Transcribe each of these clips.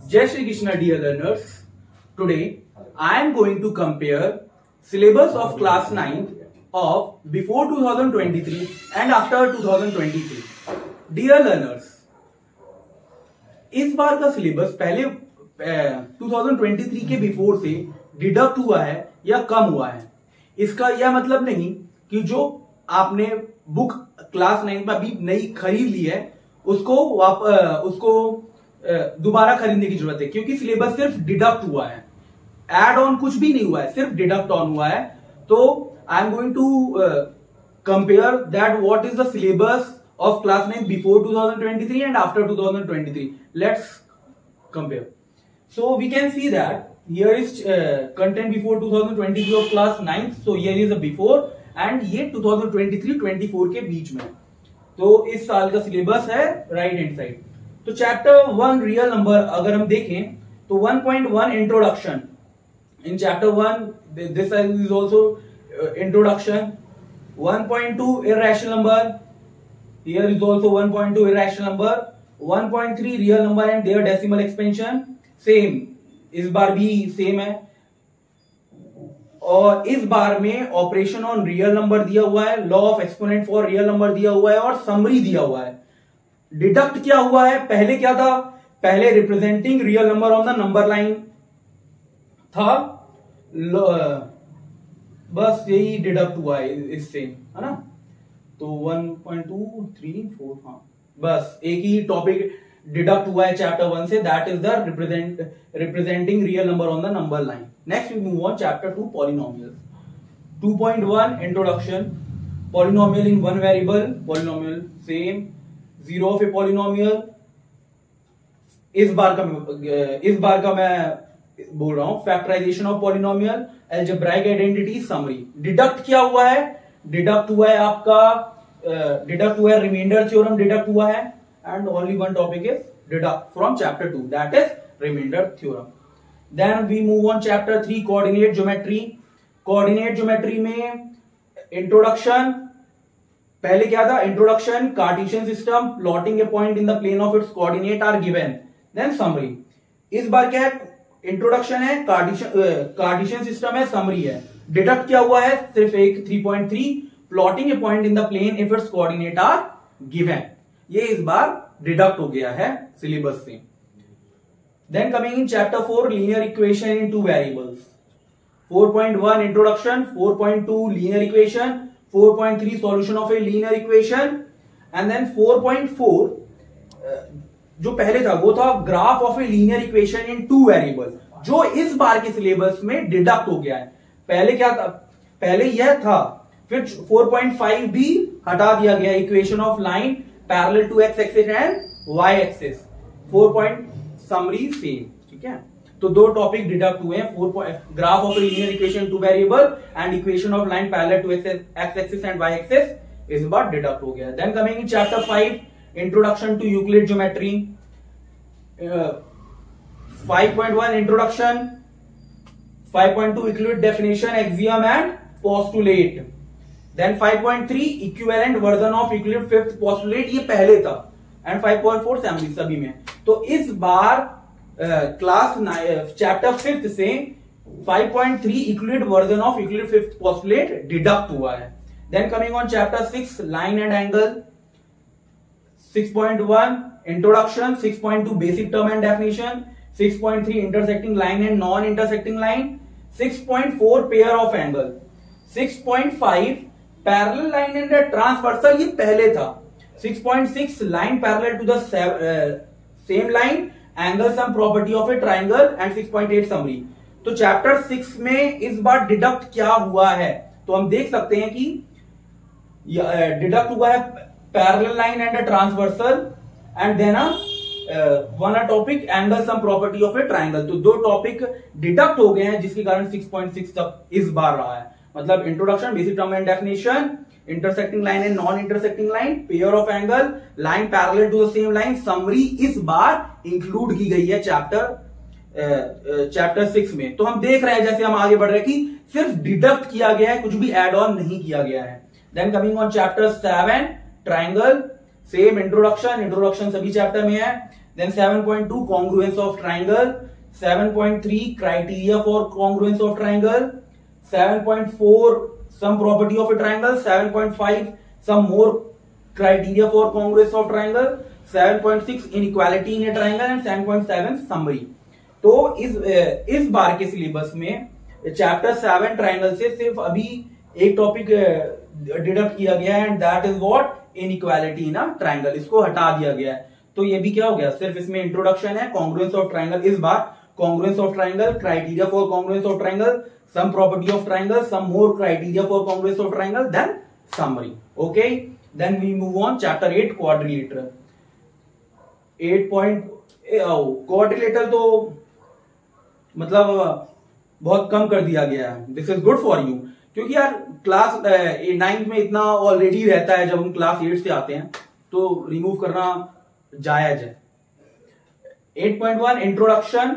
Jai Shri Krishna, dear learners. Today I am going to compare syllabus of class 9 of before 2023 and after 2023. Dear learners, इस बार का syllabus पहले 2023 के before से deduct हुआ है या कम हुआ है। इसका यह मतलब नहीं कि जो आपने बुक क्लास 9 में अभी नई खरीद ली है उसको दोबारा खरीदने की जरूरत है, क्योंकि सिलेबस सिर्फ डिडक्ट हुआ है, एड ऑन कुछ भी नहीं हुआ है, सिर्फ डिडक्ट ऑन हुआ है। तो I am going to compare that what is the syllabus of class 9 before 2023 and after 2023. Let's compare. So we can see that here is content before 2023 of class 9. So here is a before and ये 2023-24 के बीच में। तो इस साल का syllabus है right hand side. तो chapter 1 real number अगर हम देखें तो 1.1 introduction. In chapter 1 this is also introduction. 1.2 irrational number. Here is also 1.2 irrational number. 1.3 real number and their decimal expansion. Same, इस बार भी सेम है। और इस बार में ऑपरेशन ऑन रियल नंबर दिया हुआ है, law of exponent for real number दिया हुआ है और समरी दिया हुआ है। डिडक्ट क्या हुआ है, पहले क्या था, पहले representing real number on the number line था, बस यही डिडक्ट हुआ है इससे, है ना। तो 1.2 3 4 हाँ, बस एक ही टॉपिक डिडक्ट हुआ है चैप्टर 1 से, that is the representing real number on the number line. Next we move on chapter 2 polynomial. 2.1 introduction. Polynomial in one variable, polynomial same, zero of a polynomial. इस बार का मैं बोल रहा हूं factorisation of polynomial, algebraic identity, summary. Deduct क्या हुआ है, डिडक्ट हुआ है आपका डिडक्ट हुआ है रिमाइंडर थ्योरम डिडक्ट हुआ है, and only one topic is deduct from chapter 2, that is remainder theorem. Then we move on chapter 3 coordinate geometry. Coordinate geometry में इंट्रोडक्शन, पहले क्या था, introduction, Cartesian system, plotting a point in the plane of its coordinate are given, then summary. इस बार क्या है, introduction है, Cartesian system है, समरी है। डिडक्ट क्या हुआ है, सिर्फ एक 3.3 plotting a point in the plane if its coordinate are given. ये इस बार डिडक्ट हो गया है सिलेबस से। Then coming in chapter 4 linear equation in two variables. 4.1 introduction, 4.2 linear equation, 4.3 solution of a linear equation, and then 4.4 जो पहले था वो था graph of a linear equation in two variable, जो इस बार के सिलेबस में डिडक्ट हो गया है। पहले क्या था, पहले यह था, फिर 4.5 भी हटा दिया गया, equation of line parallel to X axis and Y axis. 4 summary same, ठीक है। तो दो टॉपिक डिडक्ट हुए हैं, graph of linear equation two variable and equation of line parallel to X axis and Y axis, इस बार deduct हो गया। Then coming in chapter 5 introduction to Euclid geometry. 5.1 introduction, 5.2 equivalent definition, axiom and postulate. Then 5.3 equivalent version of equivalent fifth postulate, ये पहले था, and 5.4 summary सभी में। तो इस बार क्लास चैप्टर 5 से 5.3 equivalent version of equivalent fifth postulate deduct हुआ है। Then coming on chapter 6 line and angle। 6.1 introduction, 6.2 basic term and definition, 6.3 intersecting line and non-intersecting line, 6.4 pair of angle, 6.5 parallel line and transversal, ये पहले था। 6.6 line parallel to the same line, angle sum property of a triangle, and 6.8 summary। तो chapter 6 में इस बार deduct क्या हुआ है, तो हम देख सकते हैं कि डिडक्ट हुआ है parallel line and transversal, and then one topic angle sum property of a triangle. तो दो टॉपिक डिडक्ट हो गए हैं, जिसके कारण 6.6 तक इस बार रहा है। मतलब introduction, basic term and definition, intersecting line and non intersecting line, pair of angle, line parallel to the same line, summary इस बार इंक्लूड की गई है चैप्टर 6 में। तो हम देख रहे हैं जैसे हम आगे बढ़ रहे हैं कि सिर्फ डिडक्ट किया गया है, कुछ भी एड ऑन नहीं किया गया है। Then coming on chapter 7 triangle, same introduction सभी चैप्टर में है। देन 7.2 congruence of triangle, 7.3 criteria for congruence of triangle, 7.4 some property of a triangle, 7.5 some more criteria for congruence of triangle, 7.6 inequality in a triangle and 7.7 summary. तो इस बार के syllabus में chapter 7 triangle से सिर्फ अभी एक टॉपिक डिडक्ट किया गया है and that is what, inequality in a triangle. इसको हटा दिया गया है। तो ये भी क्या हो गया, सिर्फ इसमें इंट्रोडक्शन है, कॉन्ग्रुएंस ऑफ ट्राइंगल, इस बार congruence of triangle, criteria for congruence of triangle, some property of triangle, some more criteria for congruence of triangle, then summary. Okay, then we move on chapter 8 quadrilateral. 8 quadrilateral तो मतलब बहुत कम कर दिया गया है। This is good for you, क्योंकि यार क्लास 9 में इतना ऑलरेडी रहता है, जब हम क्लास 8 से आते हैं तो रिमूव करना जायज है। 8.1 इंट्रोडक्शन,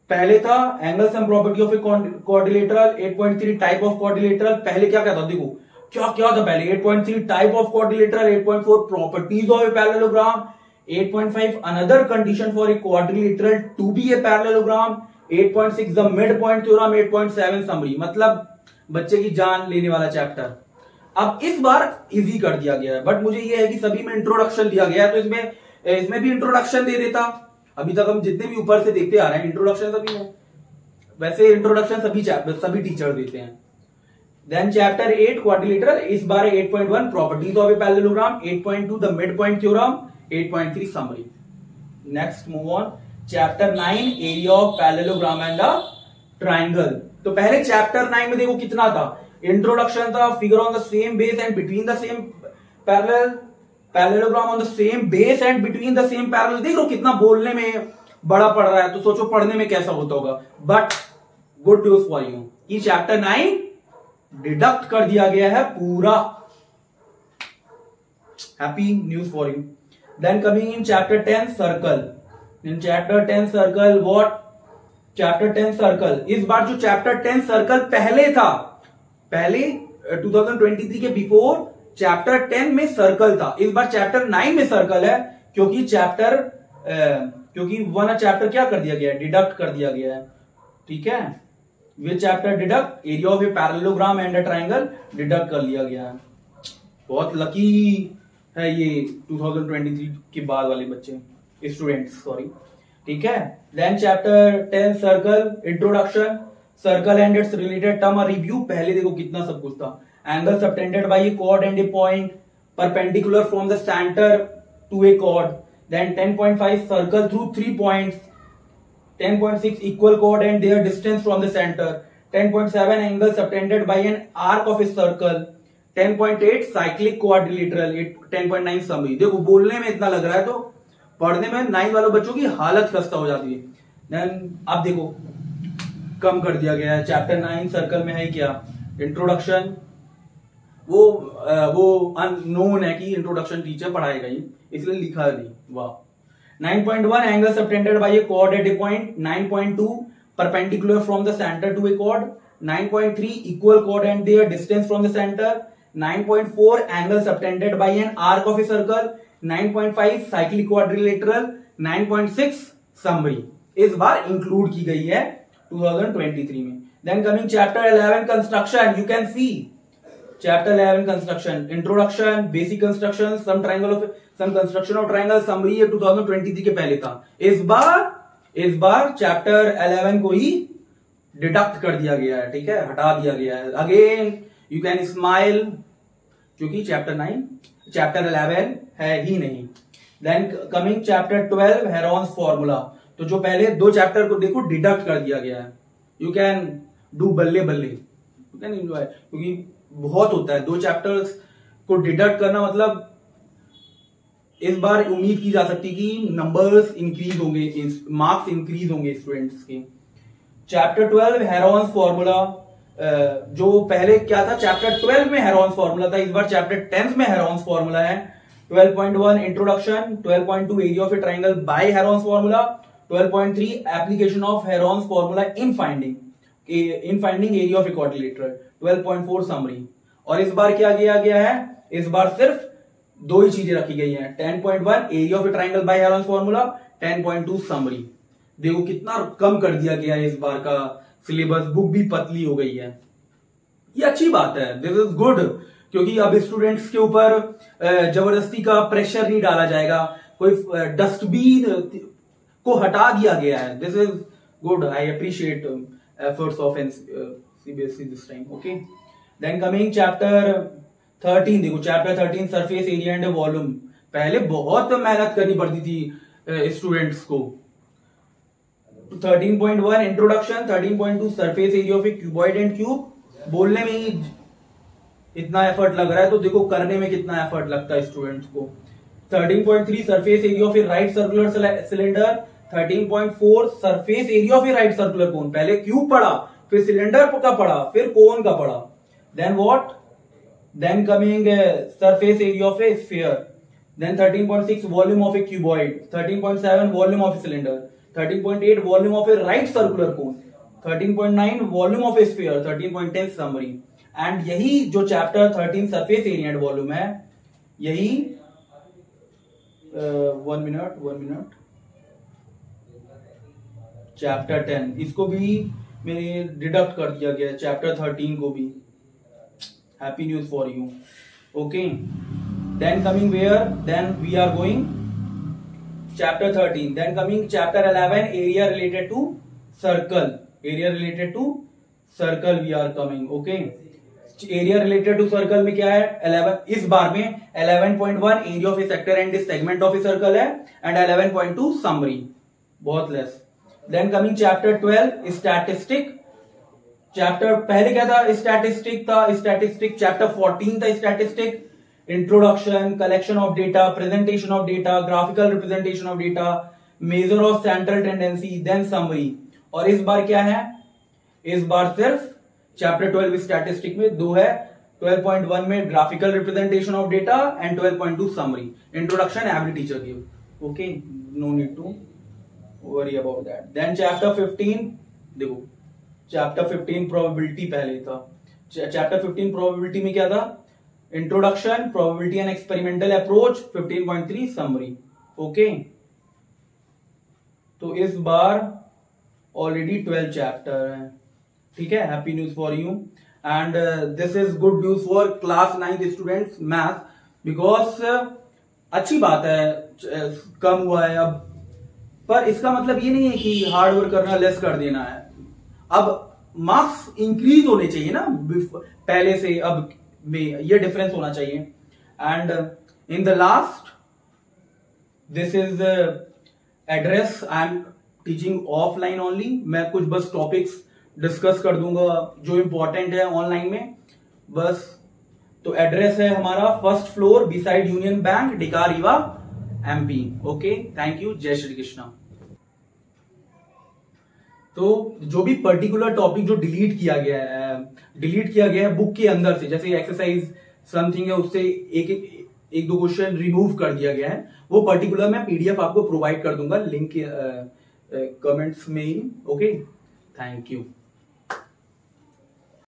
पहले था angles and property of a quadrilateral. 8.3 type of quadrilateral, पहले क्या क्या था, देखो क्या था पहले। 8.3 type of quadrilateral, 8.4 properties of a parallelogram, 8.5 another condition for a quadrilateral to be a parallelogram, 8.6 the mid point theorem, 8.7 summary. मतलब बच्चे की जान लेने वाला चैप्टर। अब इस बार इजी कर दिया गया है, बट मुझे ये है कि सभी में इंट्रोडक्शन दिया गया है, तो इसमें भी इंट्रोडक्शन दे देता। अभी तक हम जितने भी ऊपर से देखते आ रहे हैं इंट्रोडक्शन सभी में, वैसे इंट्रोडक्शन सभी टीचर देते हैं। देन चैप्टर 8 क्वाड्रिलेटरल, इस बार 8.1 properties of a parallelogram, 8.2 the mid point theorem, 8.3 summary. Next move on chapter 9 area of parallelogram and the triangle. तो पहले चैप्टर 9 में देखो कितना था, इंट्रोडक्शन था, figure on the same base and between the same parallel, parallelogram on the same base and between the same parallel. देख लो कितना बोलने में बड़ा पड़ रहा है, तो सोचो पढ़ने में कैसा होता होगा। But good news for you कि चैप्टर 9 डिडक्ट कर दिया गया है पूरा। Happy news for you. Then coming in chapter 10 circle. In chapter 10 circle what, chapter 10 circle, इस बार जो चैप्टर 10 सर्कल पहले था, पहले 2023 के बिफोर चैप्टर 10 में सर्कल था, इस बार चैप्टर 9 में सर्कल है, क्योंकि वन चैप्टर क्या कर दिया गया है, डिडक्ट कर दिया गया है। ठीक है, वे chapter deduct, area of a parallelogram and a triangle deduct कर लिया गया है। बहुत लकी है ये 2023 के बाद वाले बच्चे, स्टूडेंट्स, सॉरी। ठीक है, then chapter 10 circle, introduction, circle and its related term, review. पहले देखो कितना सब कुछ था, angle subtended by a chord and a point, perpendicular from the centre to a chord. Then 10.5 circle through 3 points, 10.6 equal chord and their distance from the centre, 10.7 angle subtended by an arc of a circle, 10.8 cyclic quadrilateral, 10.9 summary. देखो बोलने में इतना लग रहा है, तो पढ़ने में 9 वालों बच्चों की हालत खस्ता हो जाती है। देन अब देखो कम कर दिया गया है। चैप्टर 9 सर्कल में है क्या, इंट्रोडक्शन, वो अननोन है कि इंट्रोडक्शन टीचर पढ़ाएगा ही, इसलिए लिखा नहीं। वाह। 9.1 angle subtended by a chord at a point, 9.2 perpendicular from the centre to a chord, 9.3 equal chord and their distance from the centre, 9.4 angle subtended by an arc of a circle, 9.5 cyclic quadrilateral, 9.6 summary. इस बार include की गई है 2023 में। Then coming chapter 11 construction, you can see chapter 11 construction, introduction, basic construction, some construction of triangle, summary. ये 2023 के पहले था। इस बार चैप्टर 11 को ही डिडक्ट कर दिया गया है। ठीक है, हटा दिया गया है। अगेन यू कैन स्माइल, क्योंकि चैप्टर 11 है ही नहीं। Then coming chapter 12 Heron's formula. तो जो पहले 2 चैप्टर को देखो डिडक्ट कर दिया गया है। यू कैन डू बल्ले, यू कैन एंजॉय, क्योंकि बहुत होता है 2 चैप्टर्स को डिडक्ट करना। मतलब इस बार उम्मीद की जा सकती कि नंबर्स इंक्रीज होंगे, मार्क्स इंक्रीज होंगे स्टूडेंट्स के। चैप्टर 12 हेरॉन्स फॉर्मूला, जो पहले क्या था, चैप्टर 12 में हेरॉन्स फॉर्मूला था, इस बार चैप्टर 10 में हेरॉन्स फॉर्मूला है। 12.1 introduction, 12.2 area of a triangle by Heron's formula, 12.3 application of Heron's formula in finding area of a quadrilateral, 12.4 summary. और इस बार क्या किया गया है, इस बार सिर्फ दो ही चीजें रखी गई हैं। 10.1 area of a triangle by Heron's formula, 10.2 summary. देखो कितना कम कर दिया गया है इस बार का सिलेबस, बुक भी पतली हो गई है। ये अच्छी बात है, दिस इज गुड, क्योंकि अब स्टूडेंट्स के ऊपर जबरदस्ती का प्रेशर नहीं डाला जाएगा, कोई डस्टबिन को हटा दिया गया है। This is good, I appreciate efforts of CBSE this time. Okay, then coming chapter 13। देखो chapter 13 surface area and volume. पहले बहुत मेहनत करनी पड़ती थी स्टूडेंट्स को। 13.1 introduction, 13.2 surface area of a cuboid and cube. बोलने में ही इतना एफर्ट लग रहा है तो देखो करने में कितना एफर्ट लगता है स्टूडेंट्स को। 13.3 surface area of a right circular cylinder, 13.4 surface area of a right circular कोन। पहले क्यूब पढ़ा, फिर सिलेंडर का पढ़ा, फिर कोन का पढ़ा। Then what, then coming surface area of a sphere. Then 13.6 volume of a cuboid, 13.7 volume of a cylinder, 13.8 volume of a right circular cone, 13.9 volume of a sphere, 13.10 summary. And यही जो chapter 13 surface area and volume है, यही 1 minute chapter 10, इसको भी मैंने deduct कर दिया गया, चैप्टर 13 को भी। Happy news for you. Okay, then coming where, then we are going chapter 13, then coming chapter 11 area related to circle. Area related to circle we are coming. Okay, area related to circle में क्या है, 11 इस बार में 11.1 area of a sector and segment of a circle है, and 11.2 summary, बहुत less. Then coming chapter 12 statistic. Chapter पहले क्या था, स्टैटिस्टिक था, स्टैटिस्टिक। चैप्टर 14 था statistic, introduction, collection of data, presentation of data, graphical representation of data, measure of central tendency, then summary. और इस बार क्या है, इस बार सिर्फ चैप्टर 12 स्टैटिस्टिक में दो है, 12.1 में graphical representation of data and 12.2 summary. Introduction every teacher give. Okay, no need to worry about that. Then chapter 15, देखो चैप्टर 15 प्रोबेबिलिटी पहले था। चैप्टर 15 प्रोबेबिलिटी में क्या था, introduction, probability and experimental approach, 15.3 summary. Okay, तो इस बार ऑलरेडी 12 चैप्टर है, ठीक है। Happy news for you, and this is good news for class 9 students math, because अच्छी बात है कम हुआ है अब, पर इसका मतलब ये नहीं है कि हार्ड वर्क करना लेस कर देना है। अब मार्क्स इंक्रीज होने चाहिए ना पहले से, अब में ये डिफरेंस होना चाहिए। And in the last, this is address, I am teaching offline only. मैं कुछ बस टॉपिक्स डिस्कस कर दूंगा जो इंपॉर्टेंट है ऑनलाइन में बस। तो एड्रेस है हमारा 1st floor beside Union Bank, डिकार Rewa, MP. Okay, thank you, जय श्री कृष्णा। तो जो भी पर्टिकुलर टॉपिक जो डिलीट किया गया है बुक के अंदर से, जैसे एक्सरसाइज समथिंग है उससे एक दो क्वेश्चन रिमूव कर दिया गया है, वो पर्टिकुलर मैं पीडीएफ आपको प्रोवाइड कर दूंगा लिंक कमेंट्स में ही। Okay, thank you.